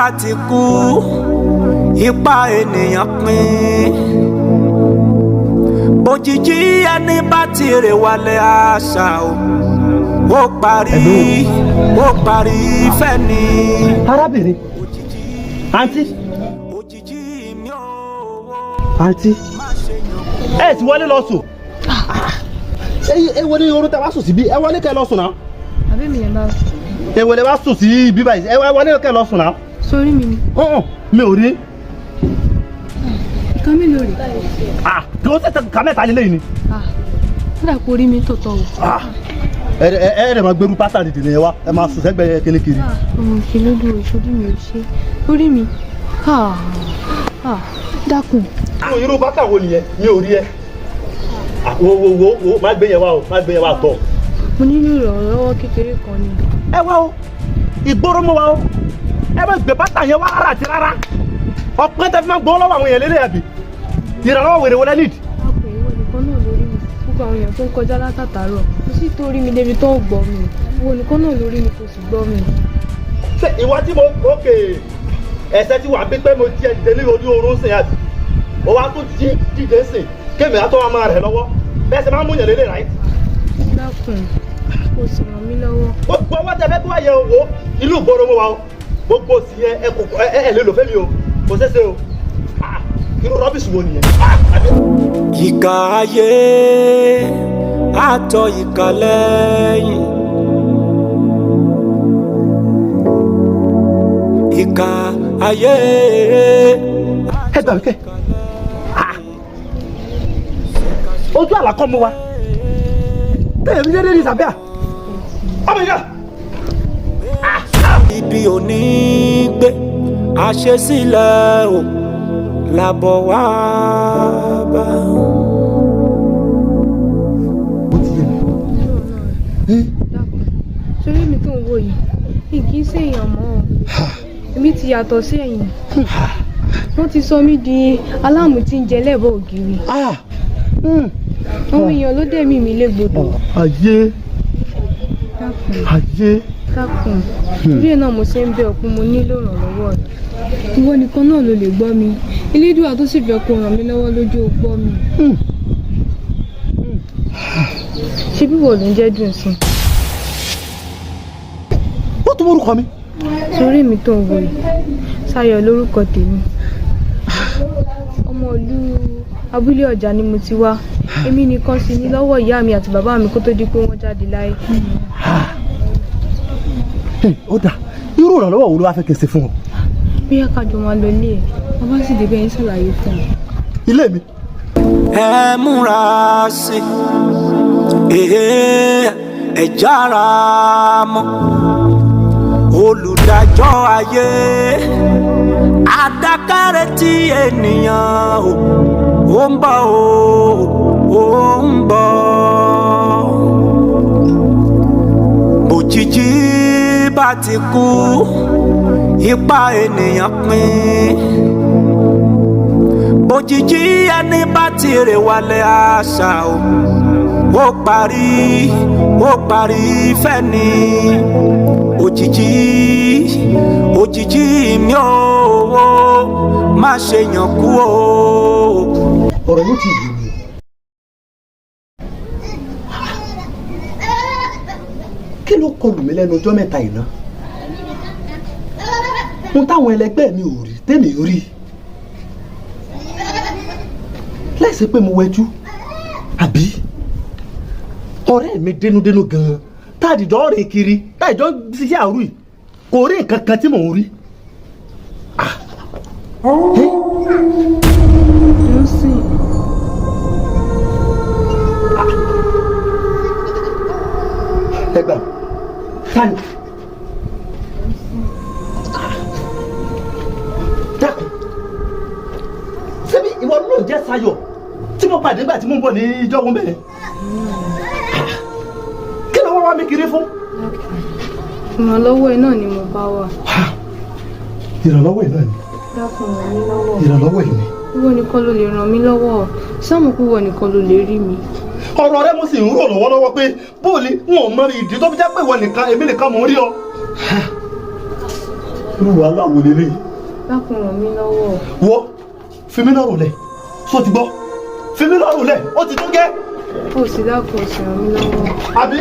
bá ti kú ipa ènìyàn pín òjijì ẹni bá ti rè wálé àṣà ó parí ìfẹ́ ni. arábìnrin àǹtí àǹtí ẹ ti wọlé lọ sùn ẹ wọlé orun tẹ wá sùn síbí ẹ wọlé kẹ́ lọ sùn náà. àbí mi yẹn bá sùn. ẹ wọlé wá sùn sí ibi báyìí ẹ wọlé kẹ́ lọ sùn náà. sórí mi ni. mi ò rí. nǹkan mi lórí. kí o tẹ̀sẹ̀ ká mẹ́ta lélẹ́yìn ni. ó dà kó rí mi tó tọ̀ o. ẹ ẹ máa gbẹrú pátá dìde yẹn wá ẹ máa sùn sẹ́gbẹ̀ẹ́ kíní kiri. òun ṣe lódò ìṣojú mi ò ṣe lórí mi dákun. irú pátá wo nìyẹn mi ò rí ẹ. wo má gbé yẹn wá o má gbé yẹn wá tọ̀. mo nílò ìrànlọ́wọ́ kékeré kan ni. ẹ wá o ìgboro mọ́ wa o ẹ bá gbé pátá yẹn wá rárá àti rárá ọpẹ́ tẹ́ fi máa gbọ́ lọ́wọ́ àwọn èèyàn lélẹ̀ àbí ìrànlọ́wọ́ wèrè wọlé nídìí. àpò ìwọ nìkan náà lórí mi gbogbo àwọn èèyàn tó ń kọjá látàtàárọ̀ kò sí tó rí mi débi tó ń gbọ́ mi ìwọ nìkan náà lórí mi kò sì gbọ́ mi. ṣé ìwọ tí mo òkè ẹsẹ tí wà á bí pé mo tiẹ̀ délé orí oorun sìn àbí o wa tó dìde sìn kémi àtọ́ wa máa rẹ̀ lọ́wọ́ bẹ́ẹ̀ sẹ́ máa ń múyàn lélẹ̀ ráì. dákun kò sì ràn mí lọ́wọ́. gbogbo ọwọ́ tẹ fẹ́ tó wáyé owó ìlú ìgboro mo wa o gbogbo sì yẹn ẹ lè lò fẹ́mi o kò ṣeéṣe o irú rọ́bìsì wo nìyẹn. ìkà ayé àtọ̀ ìkà lẹ́yìn ìkà ayé. ẹ gbà mí kẹ́ ojú àlàkọ́ mu wa tẹ̀lé mi dédé ní sàbíà ọmọ ìyá. ibi ò ní gbé àṣesílẹ̀ o làbọ̀ wá bá. sórí mi tó ń wò yìí kì í ṣèyàn mọ́ ọ èmi ti yàtọ̀ sí ẹ̀yìn wọ́n ti sọ mí di aláàmù tí ń jẹ lẹ́bọ̀ ògiri àwọn èèyàn ló dẹ̀mí mi légbodò. ayé dákun torí ẹ̀ náà mo ṣe ń bẹ̀ ọ́ pé mo nílò ìrànlọ́wọ́ rẹ̀ ìwọ nìkan náà ló lè gbọ́ mi elédùà tó sì fẹ́ kó ràn mí lọ́wọ́ lójú ó gbọ́ mi. ṣé bí wọ́n ló ń jẹ́ dùn sí i. ó tún orúkọ mi. sórí mi tó ń wò yìí Ṣayọ̀ lórúkọ tèmi ọmọ ìlú abúlé ọjà ni mo ti wá èmi nìkan sì ní lọ́wọ́ ìyá mi àti bàbá mi kó tó di pé wọ́n jáde láyé. ó dà irú ìrànlọ́wọ́ wo ló wá fẹ́ kí n ṣe fún ọ. bí ẹ kájọ máa lọ ilé ẹ bàbá sì débẹ̀ ń ṣàlàyé fún ọ. ilé mi. ẹ múra sí ẹ jára mọ́ olùdájọ́ ayé adákẹ́rẹ́ tí ènìyàn ó ń bọ̀ ó ń bọ̀ òjijì bá ti kú ipa ènìyàn pín òjijì ẹni bá ti rè wálé àṣà ó parí ìfẹ́ ni òjijì mi ò má ṣe yàn kú o. ọ̀rọ̀ yóò ti yé mi. kí ló kọlù mí lẹ́nu ọjọ́ mẹ́ta yìí ná. ohun táwọn ẹlẹgbẹ́ mi ò rí tèmi rí láìsí pé mo wẹjú àbí ọ̀rẹ́ mi dénúdénú gan-an táàdìjọ́ rìn kiri táàdìjọ́ ṣiṣẹ́ àrùn yìí kò rí nǹkan kan tí mò ń rí. ẹgbà tani dákun ṣebí ìwọ ló ń jẹ́ Ṣayọ̀ tí mo pàdé nígbà tí mo ń bọ̀ ní ìjọ́gun bẹ́ẹ̀ kí ló wá mi kiri fún. ìrànlọ́wọ́ ẹ náà ni mo bá wà. ìrànlọ́wọ́ ẹ náà ni. dákun ràn mí lọ́wọ́. ìrànlọ́wọ́ ẹ ni. ìwọ nìkan ló lè ràn mí lọ́wọ́ sáàmù kú ìwọ nìkan ló lè rí mi. ọ̀rọ̀ rẹ mo sì ń rò lọ́wọ́lọ́wọ́ pé bóòlì wọn ò mọ ìdí tó fi jẹ́ pé ìwọ nìkan èmi nìkan mò ń rí ọ. irú wàhálà wo lélẹ̀ yìí. dákun ràn mí lọ́wọ́. wọ́ fi mí lọ́rùn lẹ̀ sọ ti gbọ́ fi mí lọ́rùn lẹ̀ ó ti tó gẹ́. ó sì dákun ó sì ràn mí lọ́wọ́. àbí.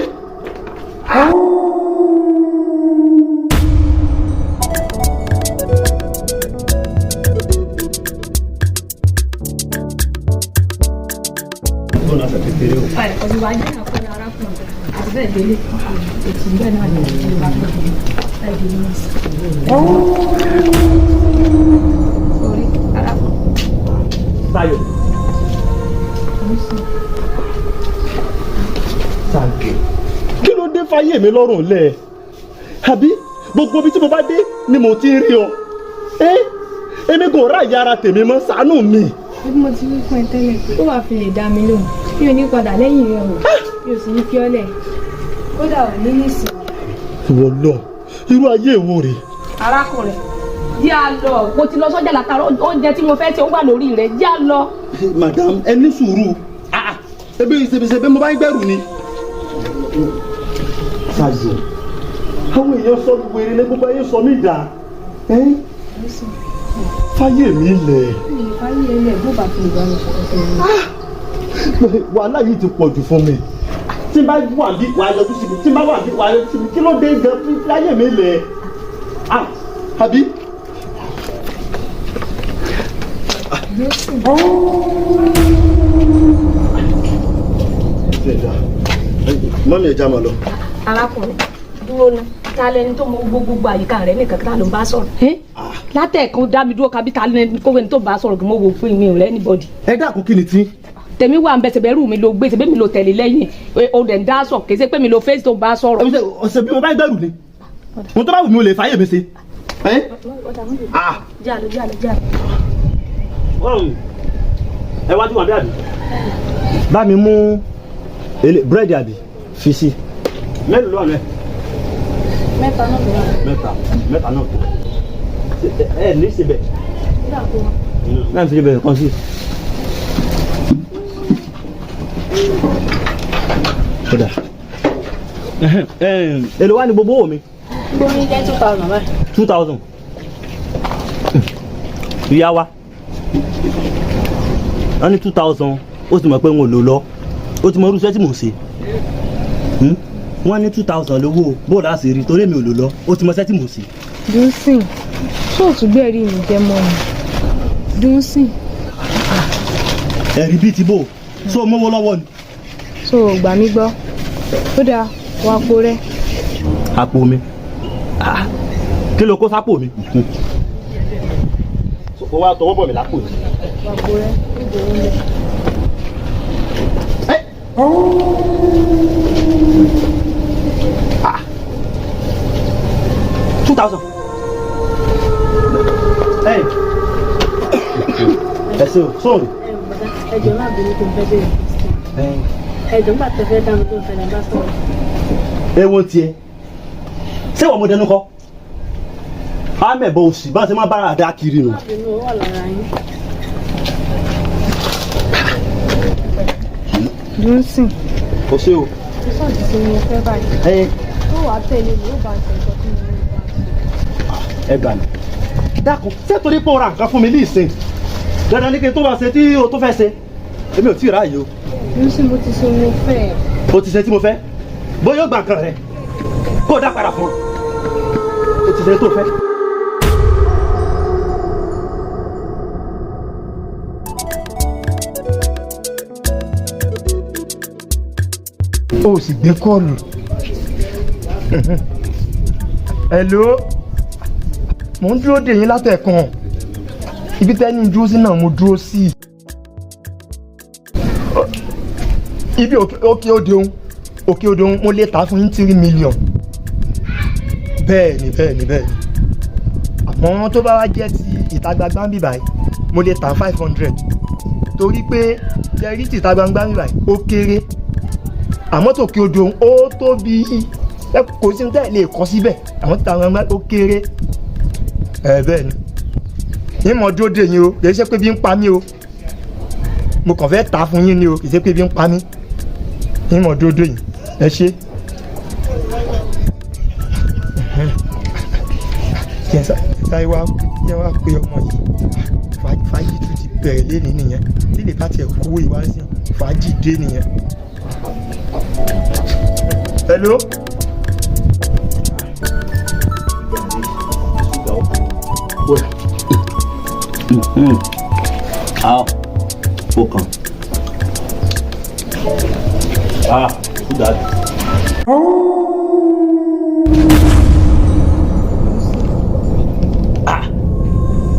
ọ̀dùnwá jẹ́ àkọlé arákùnrin àti bẹ́ẹ̀ délé ètò ìgbẹ́ náà ní ìlú bá tó dé láì dé nínú sí. orí arákùnrin. Táyọ̀. Sànkè. Kí ló dé fáyé mi lọ́rùn lẹ̀? Àbí gbogbo ibi tí mo bá dé ni mo ti ń rí ọ. Èmi kò ráàyè ara tèmi mọ́ ṣàánú mi. bí mo ti wí fún ẹ tẹ́lẹ̀ tó wàá fi lè dá mi lóhùn mi ò ní padà lẹ́yìn rẹ̀ o mi ò sì ní fi ọ́ lẹ̀ kódà ò ní nísìnyí. Ìwọ lọ irú ayé èwo rèé. arákùnrin jẹ́ à lọ mo ti lọ sọ́jà látara oúnjẹ tí mo fẹ́ ṣe ó wà lórí rẹ̀ jẹ́ à lọ. Madam ẹ ní sùúrù ebi ìṣèbíṣe mo bá ń gbẹrù ni. Ṣàjò àwọn èèyàn sọ gbogbo eré ní gbogbo ayé sọ mí dà fáyé mi lẹ̀. fáyé ilẹ̀ bó bá fi ìbára sọ̀rọ̀ sí mi. Wàhálà yìí ti pọ̀ jù fún mi tí n bá wà bí wàá yọjú síbi tí n bá wà bí wàá yọjú síbi kí ló dé gan fáyé mi lẹ̀ àbí. Mọ́mí ẹja máa lọ. arákùnrin dúró ná ta lẹni tó mọ gbogbo àyíká rẹ nìkan tá ló ń bá sọ̀rọ̀. látẹ̀kùn dá mi dúró kábí ta lẹni kó wẹ́ni tó bá sọ̀rọ̀ kí mo wò fún mi rẹ anybody. ẹ dákun kí ni tí. tèmi wà ń bẹ sẹbẹrù mi ló gbé sẹbẹ mi ló tẹ̀lé lẹ́yìn o dẹ̀ ń dá sọ kì í ṣe pé mi ló fèsì tó bá sọ̀rọ̀. ọ̀sẹ̀ bí mo bá ń bẹ̀rù ni mo tó bá wù mí o lè fàyè mi ṣe. jáde. ẹ wá tí wọn bí àbí. bá mi mú búrẹ́dì àbí fi sí. mélòó ló wà mẹ́. mẹ́ta náà ló wà. mẹ́ta náà tó. ẹ ní síbẹ̀. náà fi síbẹ̀ kàn sí. kódà èlò wá ní gbogbo owó mi. gbogbo ní jẹ́ 2000 báyìí. 2000. ìyá wa wọ́n ní 2000 ó sì mọ̀ pé wọn ò lò lọ ó ti mọ irú iṣẹ́ tí mò ń ṣe wọ́n ní 2000 lówó bóòlù àṣírí torí mi ò lò lọ ó ti mọ iṣẹ́ tí mò ń ṣe. Dúnsìn ṣóòtú gbẹ̀rí mi jẹ́ mọ́ mi Dúnsìn. ẹ̀rí bíi ti bò so mọ́wọ́ lọ́wọ́ ni. so gbà mí gbọ́ ó dáa wàá po rẹ. àpò mi kí ló kó sápò mi. o wa tọwọ́ bọ̀ mí lápò yìí. wàá po rẹ níbo ó lẹ. 2000. Hey. Ẹ ṣé o, sorry. ẹjọ́ máa bínú tó ń fẹ́ bẹ̀rẹ̀ ẹjọ́ máa tẹ fẹ́ dáhùn tó ń fẹ́ lẹ́bàá sọ̀rọ̀. Ewo tiẹ̀ ṣé wọ́n mo dẹnu kọ́ àmẹ̀bọ̀ òsì bá ṣe máa bára àdá kiri nù. inú ó wà lára yín. Dúnsìn. Kò ṣe o. Sísọ̀tì tí mo fẹ́ báyìí. Tó wàá tẹ̀lé mi ó bá ṣe nǹkan tí mo ní bá ṣe. Ẹ gbà mí. Dákun ṣé torí pé o ra nǹkan fún mi ní ìsìn dandan ní kí n tó bá ṣe tí o tó fẹ́ ṣe èmi ò tí ì ráàyè o. Dúnsìn mo ti ṣe mo fẹ́. O ti ṣe tí mo fẹ́ bóyá ó gba nǹkan rẹ kó o dá padà fún ọ. O ti ṣe tó fẹ́. o sì gbé kọ́ọ̀lù. Hello, mo ń dúró dè yín látẹ̀kan ibi tẹ́ni dúró sí náà mo dúró sí ibi òkè odò mo lè ta fún yín 3 million. Bẹ́ẹ̀ni àmọ́ tó bá wá jẹ́ ti ìta gbangba bí báyìí mo lè ta 500 torí pé jẹ́rí ti ìta gbangba bí báyìí ó kéré àmọ́ tòkè odò ó tóbi kò sí ní tẹ́ lè kọ́ síbẹ̀ àmọ́ tí àwọn ọmọ ó kéré bẹ́ẹ̀ ni yín mọ̀ dúró dè yín o kì í ṣe pé bí ń pa mí o mo kàn fẹ́ tà fún yín ni o kì í ṣe pé bí ń pa mí yín mọ̀ dúró dè yín ẹ ṣé. Yes, sir. sáré wá pé ọmọ yìí fàájì tún ti bẹ̀rẹ̀ lénìí nìyẹn lílè bá tiẹ̀ kówó ìwá sí fàájì dé nìyẹn. hello. Ó kàn. Who that?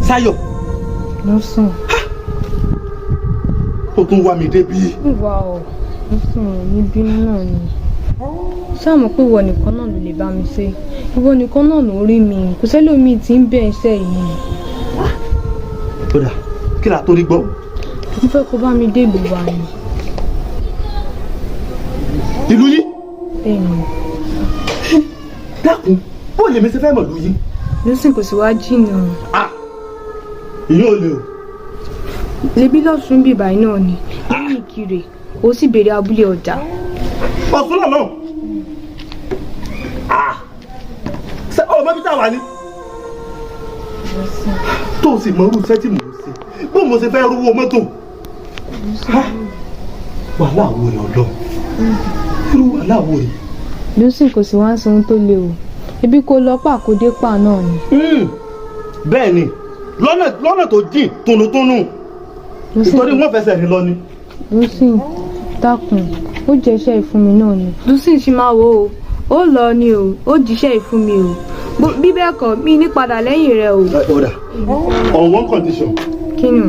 Ṣayọ̀. Lọ́sàn. Ó tún wá mi débi. Ìwà ọ̀ lọ́sàn ní bínú náà ni. Ṣáà mọ̀ pé ìwọ nìkan náà ló lè bá mi ṣe. Ìwọ nìkan náà ló rí mi. Kò sẹ́lòmíì tí ń bẹ̀ iṣẹ́ yìí. Bọ́dà, kí la torí gbọ́? Mo fẹ́ kó bá mi dé ìlú wa ni. Ìlú yín? Bẹ́ẹ̀ni. Dákun, bó lèmi ṣe fẹ́ mọ̀ ìlú yín? Lọ́sìn kò sí wá jìnnà. Ìyẹn ò lè o. Lebi lọ́sùn bíbá náà ni. Lẹ́yìn Ìkirè, ó sì béèrè abúlé ọjà. Ọ̀sùn náà náà. Ṣé ọmọ bí táwa ni? Tó o sì mọ irú iṣẹ́ tí mò ń ṣe. Bó mo ṣe fẹ́ rówó mọ́tò. Wàhálà wo rẹ̀ ọ̀dọ́? Irú wàhálà wo rẹ̀? Lọ́sìn kò sí wá ń san tó le o. Ebi kò lọ pàkódé pa náà ni. Bẹ́ẹ̀ ni, lọ́nà tó jìn tónútónú. Nítorí wọ́n fẹsẹ̀ rìn lọ ni. Lọ́sìn dákun, ó jẹ́ṣẹ́ ìfún mi náà ni. Lọ́sìn ṣì máa wo o. Ó lọ ni o, ó jíṣẹ́ ìfún mi o. Bí bẹ́ẹ̀ kọ́ mi ní padà lẹ́yìn rẹ o. Ọ̀dà, on one condition. Kí ni?